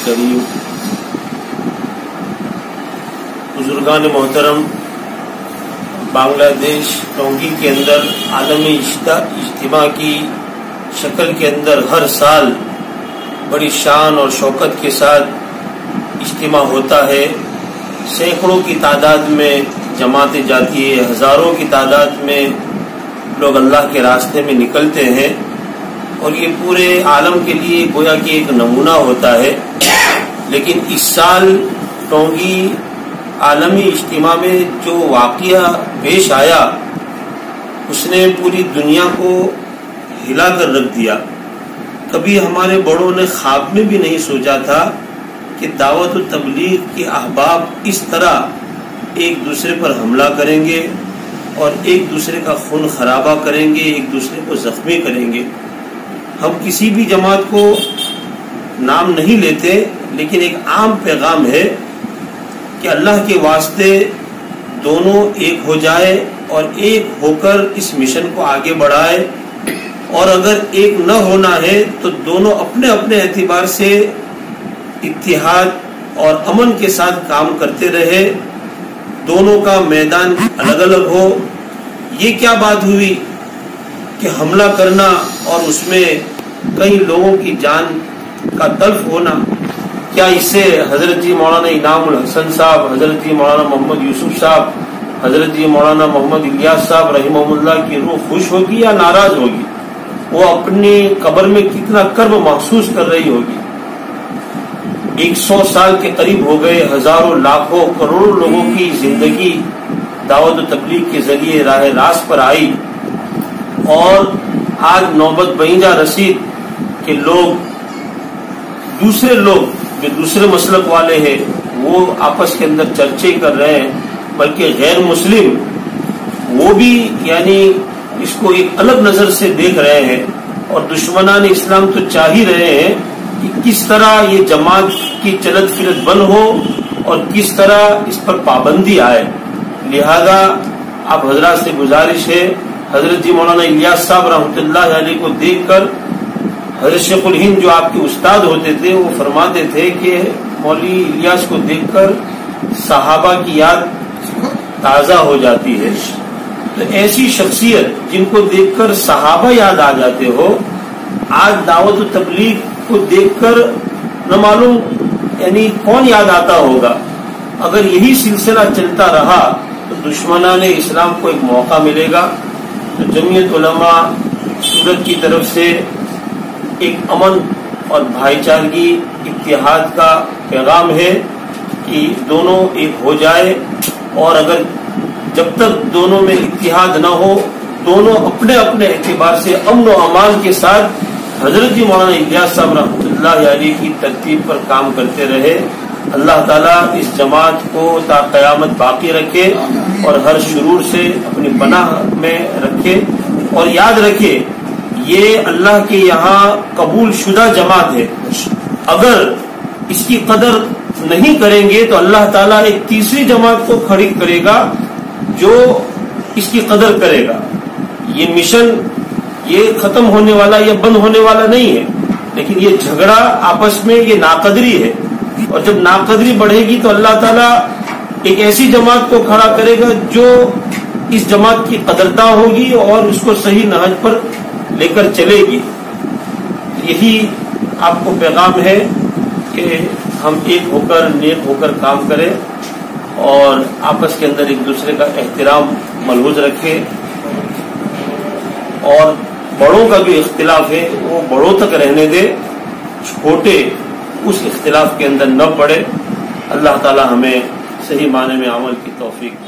الکریم، بزرگان محترم، بنگلہ دیش ٹونگی کے اندر عالمی اجتماع کی شکل کے اندر ہر سال بڑی شان اور شوکت کے ساتھ اجتماع ہوتا ہے. سینکڑوں کی تعداد میں جماعتیں جاتی ہے، ہزاروں کی تعداد میں لوگ اللہ کے راستے میں نکلتے ہیں، اور یہ پورے عالم کے لیے گویا کہ ایک نمونہ ہوتا ہے. لیکن اس سال ٹونگی عالمی اجتماع میں جو واقعہ پیش آیا اس نے پوری دنیا کو ہلا کر رکھ دیا. کبھی ہمارے بڑوں نے خواب میں بھی نہیں سوچا تھا کہ دعوت و تبلیغ کے احباب اس طرح ایک دوسرے پر حملہ کریں گے اور ایک دوسرے کا خون خرابہ کریں گے، ایک دوسرے کو زخمی کریں گے. ہم کسی بھی جماعت کو نام نہیں لیتے، لیکن ایک عام پیغام ہے کہ اللہ کے واسطے دونوں ایک ہو جائے اور ایک ہو کر اس مشن کو آگے بڑھائے، اور اگر ایک نہ ہونا ہے تو دونوں اپنے اپنے اعتبار سے اتحاد اور امن کے ساتھ کام کرتے رہے. دونوں کا میدان الگ الگ ہو. یہ کیا بات ہوئی کہ حملہ کرنا اور اس میں کئی لوگوں کی جان کا تلف ہونا؟ کیا اس سے حضرت جی مولانا انعام الحسن صاحب، حضرت جی مولانا محمد یوسف صاحب، حضرت جی مولانا محمد الیاس صاحب رحمہ اللہ کی روح خوش ہوگی یا ناراض ہوگی؟ وہ اپنی قبر میں کتنا کرب محسوس کر رہی ہوگی. 100 سال کے قریب ہو گئے، ہزاروں لاکھوں کروڑوں لوگوں کی زندگی دعوت و تبلیغ کے ذریعے راہ راست پر آئی، اور آج نوبت بہنجا رسید کہ دوسرے لوگ جو دوسرے مسلک والے ہیں وہ آپس کے اندر چرچے کر رہے ہیں، بلکہ غیر مسلم وہ بھی یعنی اس کو ایک الگ نظر سے دیکھ رہے ہیں، اور دشمنان اسلام تو چاہ ہی رہے ہیں کہ کس طرح یہ جماعت کی چلت پھرت بند ہو اور کس طرح اس پر پابندی آئے. لہذا آپ حضرات سے گزارش ہے، حضرت جی مولانا الیاس صاحب رحمۃ اللہ علیہ کو دیکھ کر حضرت شیخ الہند جو آپ کے استاد ہوتے تھے وہ فرماتے تھے کہ مولوی الیاس کو دیکھ کر صحابہ کی یاد تازہ ہو جاتی ہے. تو ایسی شخصیت جن کو دیکھ کر صحابہ یاد آ جاتے ہو، آج دعوت و تبلیغ کو دیکھ کر نہ معلوم یعنی کون یاد آتا ہوگا. اگر یہی سلسلہ چلتا رہا تو دشمنان اسلام کو ایک موقع ملے گا. تو جمعیت علماء سورت کی طرف سے ایک امن اور بھائی چارگی اتحاد کا پیغام ہے کہ دونوں ایک ہو جائے، اور اگر جب تک دونوں میں اتحاد نہ ہو، دونوں اپنے اپنے اعتبار سے امن و امان کے ساتھ حضرت جی مولانا الیاس صاحب رحمۃ اللہ علیہ کی ترتیب پر کام کرتے رہے. اللہ تعالیٰ اس جماعت کو تا قیامت باقی رکھے اور ہر شرور سے اپنی پناہ میں رکھے. اور یاد رکھے یہ اللہ کے یہاں قبول شدہ جماعت ہے. اگر اس کی قدر نہیں کریں گے تو اللہ تعالیٰ ایک تیسری جماعت کو کھڑی کرے گا جو اس کی قدر کرے گا. یہ مشن یہ ختم ہونے والا یا بند ہونے والا نہیں ہے، لیکن یہ جھگڑا آپس میں یہ ناقدری ہے، اور جب ناقدری بڑھے گی تو اللہ تعالیٰ ایک ایسی جماعت کو کھڑا کرے گا جو اس جماعت کی قدرداں ہوگی اور اس کو صحیح نہج پر لے کر چلے گی. یہی آپ کو پیغام ہے کہ ہم ایک ہو کر نیک ہو کر کام کریں اور آپس کے اندر ایک دوسرے کا احترام ملحوظ رکھیں، اور بڑوں کا جو اختلاف ہے وہ بڑوں تک رہنے دے، چھوٹے اس اختلاف کے اندر نہ پڑے. اللہ تعالی ہمیں صحیح معنی میں عمل کی توفیق